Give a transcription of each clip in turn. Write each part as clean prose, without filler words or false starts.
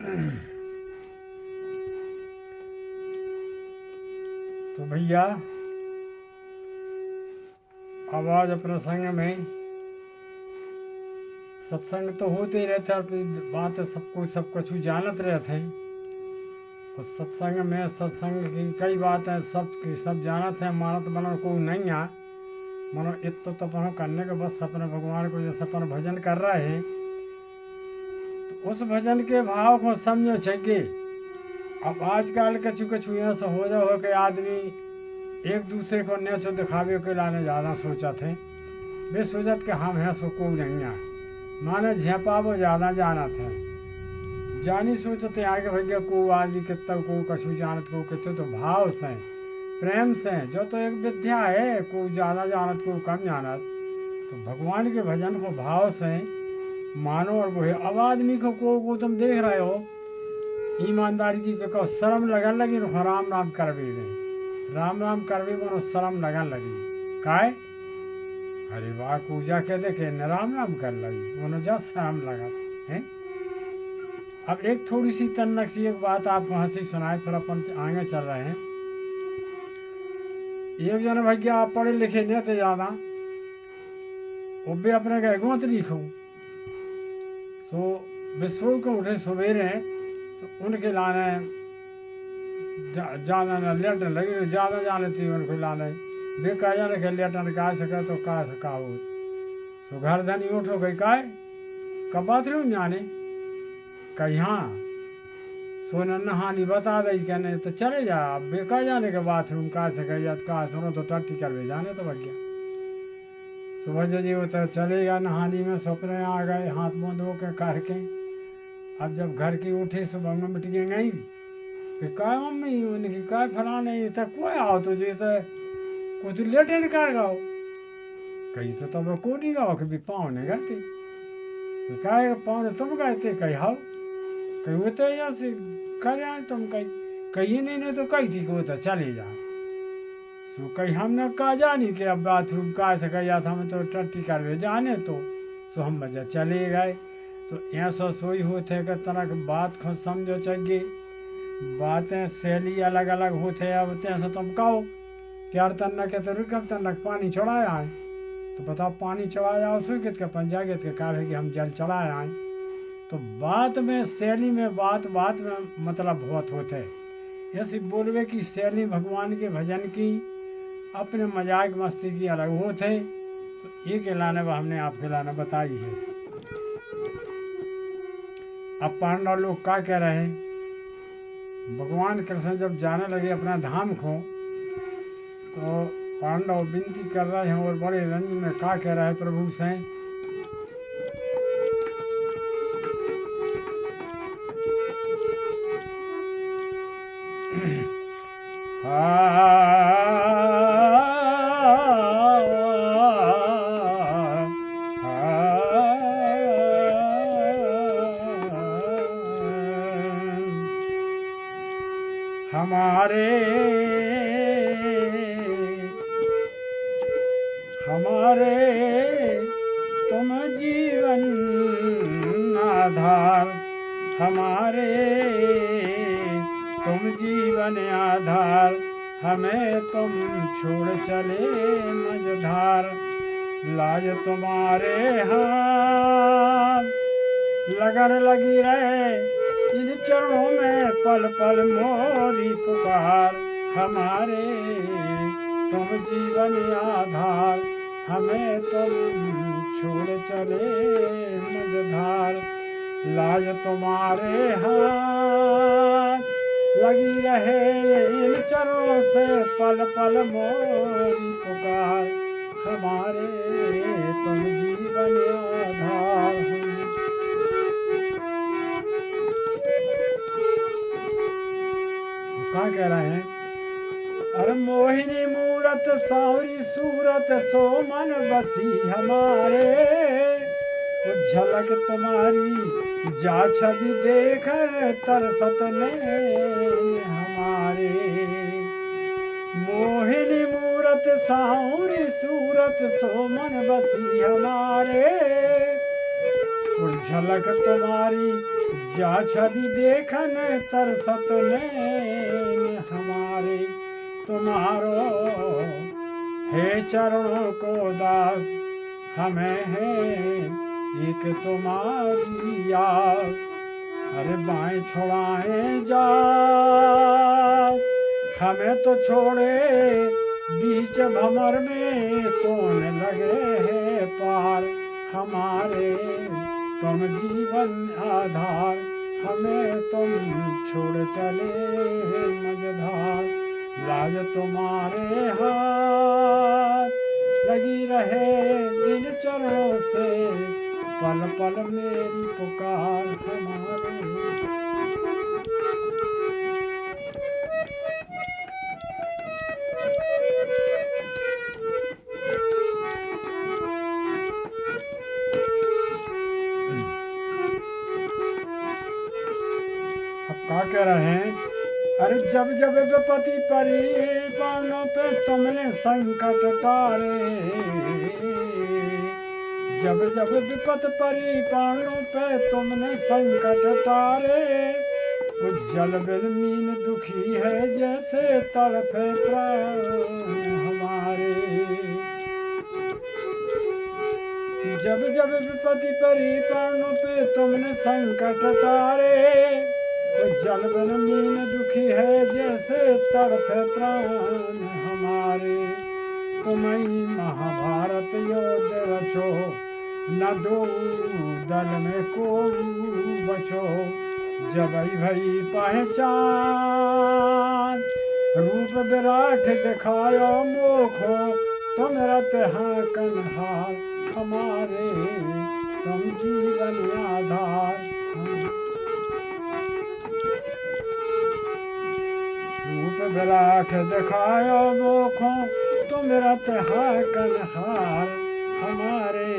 तो भैया अब आज अपने संग में सत्संग तो होते ही रहते अपनी बात सब कुछ जानत रहते हैं। और सत्संग में सत्संग की कई बातें सब जानत हैं, मानत बनो को नहीं आ मनो इत तो अपन करने के बस अपने भगवान को जैसे अपन भजन कर रहे हैं तो उस भजन के भाव को समझो चाहिए। अब आजकल कछु कछु ऐसा हो जाओ कि आदमी एक दूसरे को नेचो दिखावे के लाने ज़्यादा सोचा थे। वे सोचत कि हम हैं सो को नहीं आ माने झेपा वो ज़्यादा जाना थे जानी सोचते आगे भैया को आदमी कितना को कछु जानत को कितने तो भाव से प्रेम से जो तो एक विद्या है को ज़्यादा जानत को कम जानत तो भगवान के भजन को भाव से मानो। और वो है अब आदमी को तुम देख रहे हो ईमानदारी की कहो शर्म लगन लगी राम राम करवे में राम राम करवे मनो शर्म लगन लगी काय अरे वाह पूजा के देखे न राम राम कर लगी मनो जा शर्म लगा है। अब एक थोड़ी सी तन्नक सी एक बात आपको हंसी सुनाए फिर अपन आगे चल रहे हैं। एक जन भैया आप पढ़े लिखे नहीं थे ज़्यादा वो भी अपने का गोत लिखो सो विश्व को उठे सवेरे तो उनके लाने ज़्यादा न लेटन लगी ज़्यादा जाने थी उनको लाने वे कह जाने के लेटन का सके तो का सका हो सो घर धनी उठो गई काय कब बाथरूम जाने कहीं हाँ सोना नहानी बता दई कहने तो चले जा अब बेका जाने के बाथरूम का सके या का सुनो तो टट्टी कर जाने तो भैया सुबह जी वो तो चलेगा नहानी में सपने आ गए हाथ मुँह धो के करके। अब जब घर की उठी सुबह में मिट गई फिर काय मम्मी उनकी काय फलाने तो कोई आओ तो जो तो को तो लेटे निकाल गाओ कहीं तो तब को नहीं गाओ कि भी पाँव ने गए काय पाँव ने तुम गए थे कहीं हाओ कहीं वो तो यहाँ से कर आए तुम कहीं नहीं तो कही थी कि वो तो चले जा सो कहीं हमने कहा जानी कि अब बाथरूम का सका या था हम तो टट्टी कर जाने तो सो हम मजा चले गए। तो ऐसा सोई होते कि तरह की बात खुद समझो चाहिए बातें शैली अलग अलग होते अब तैसे तुम कहो क्या तन्ना के तो रुक तन्ना पानी चढ़ाया है तो बताओ पानी चढ़ाया उस गीत के पंजागत के कार है कि हम जल चढ़ाए आए तो बात में शैली में बात में मतलब बहुत होते है। ऐसी बोलवे की शैली भगवान के भजन की अपने मजाक मस्ती की अलग होते तो ये के लाने वो हमने आपके लाने बताई है। अब पांडव लोग क्या कह रहे हैं भगवान कृष्ण जब जाने लगे अपना धाम को तो पांडव विनती कर रहे हैं और बड़े रंज में क्या कह रहे हैं प्रभु से हमारे तुम जीवन आधार हमारे तुम जीवन आधार हमें तुम छोड़ चले मझधार लाज तुम्हारे हाथ लगन लगी रहे इन चरणों में पल पल मोरी पुकार हमारे तुम जीवन आधार हमें तुम छोड़ चले मझधार लाज तुम्हारे हाथ लगी रहे इन चरणों से पल पल मोरी पुकार हमारे तुम जीवन आधार क्या कह रहे हैं अरे मोहिनी मूरत सावरी सूरत सो मन बसी हमारे झलक तुम्हारी जा छवि देख तरसत ने हमारे मोहिनी मूरत सावरी सूरत सो मन बसी हमारे झलक तुम्हारी जा छवि देखन तरसत नैन हमारे, तुम्हारो हे चरणों को दास हमें है एक तुम्हारी आस। अरे बाएं छोड़ाएं जा हमें तो छोड़े बीच भंवर में, कौन लगे है पार हमारे, तुम जीवन आधार हमें तुम छोड़ चले मझधार। लाज तुम्हारे हाथ लगी रहे इन चरणों से, पल पल मेरी पुकार हमारे। अब क्या कह रहे हैं? अरे जब जब विपत्ति परी प्राणों पे तुमने संकट टारे, जब जब विपत परी प्राणों पे तुमने संकट टारे, उज्जल बिन मीन दुखी है जैसे तड़फे प्राण हमारे। जब जब विपत्ति परी प्राणों पे तुमने संकट टारे, उज्जल बिन मीन दुखी है जैसे तड़फे प्राण हमारे। तुम ही महाभारत योद्ध रचो, न दो दल में को बचो, जब भई पहचान रूप विराट दिखायो मोखो, तुम रत कन्हार हमारे, तुम जीवन आधार। रूप विराट दिखायो मोखो, तुम रत कन्हार हमारे,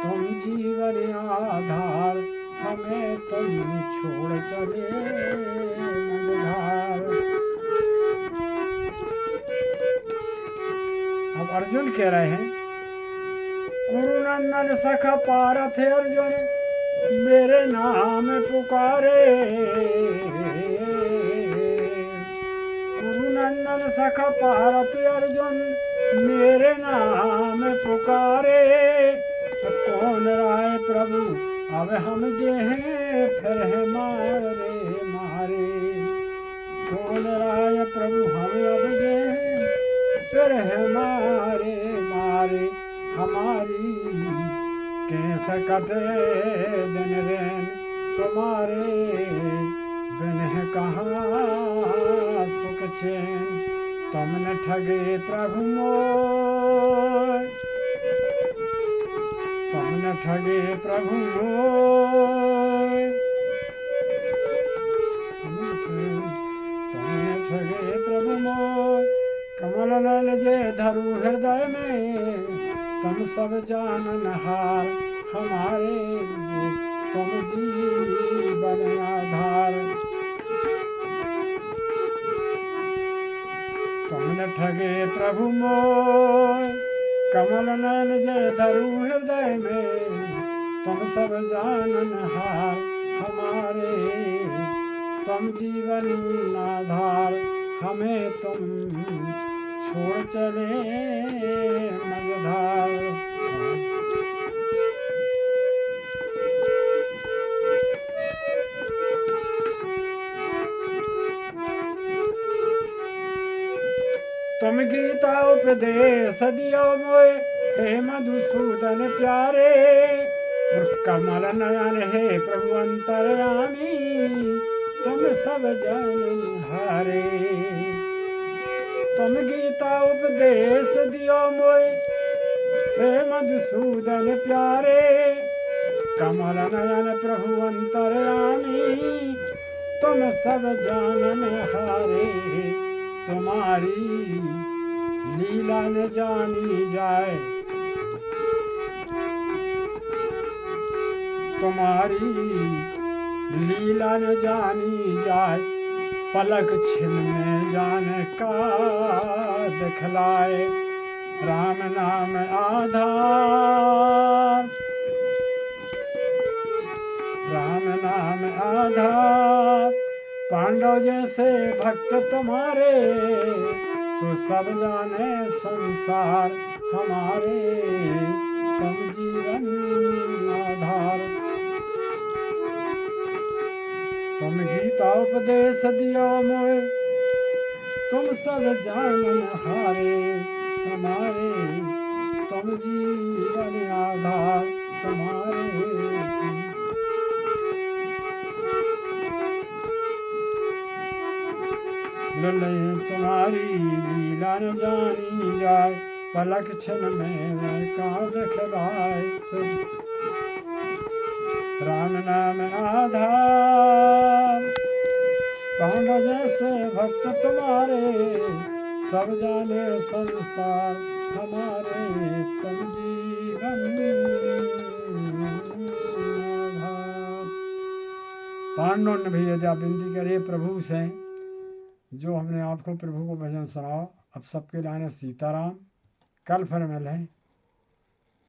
तुम जीवन आधार हमें तुम छोड़ चले मझधार। अब अर्जुन कह रहे हैं, कुरुनंदन सखा पारथ अर्जुन मेरे नाम पुकारे, कुरुनंदन सखा पारथ अर्जुन मेरे नाम पुकारे, कौन राय प्रभु अब हम जे हैं फिर है मारे मारे, कौन राय प्रभु हम अब जे हैं फिर है मारे मारे। हमारी कैस कटे दिन रैन तुम्हारे, बिन है कहाँ सुख चैन, तुमने ठगे प्रभु मोर, तुमने ठगे प्रभु मोर, तुमने ठगे प्रभु मोर, कमल नयन जे धरु हृदय में, तुम सब जाननहार हमारे, तुम जीवन आधार। तुमने ठगे प्रभु मोर, कमल नयन जय धरु हृदय में, तुम सब जाननहार हमारे, तुम जीवन आधार हमें तुम छोड़ चले मझधार। तुम गीता उपदेश दियो मोए हे मधुसूदन प्यारे, और कमल नयन हे प्रभु अंतर्यामी, तुम सब जानहारे। तुम गीता उपदेश दियो मोए हे मधुसूदन प्यारे, कमल नयन प्रभु अंतर्यामी, तुम सब जाननहारे। तुम्हारी लीला न जानी जाए, तुम्हारी लीला न जानी जाए, पलक छिन में जाने का दिखलाए। राम नाम आधार, राम नाम नाम आधार। पांडव जैसे भक्त तुम्हारे, सो सब जाने संसार हमारे, तुम जीवन आधार। तुम गीता उपदेश दियो मोए, तुम सब जानन हारे हमारे, तुम जीवन आधार तुम्हारे। ललय तुम्हारी लीला न जानी जाए, पलक क्षण में कहाँ दिखलाए। राम नाम आधार। पांडव जैसे भक्त तुम्हारे, सब जाने संसार हमारे, तुम जीवन आधार। पांडव ने भी यदि विनती करे प्रभु से, जो हमने आपको प्रभु को भजन सुनाओ। अब सबके लाने सीताराम, कल फिर मिले।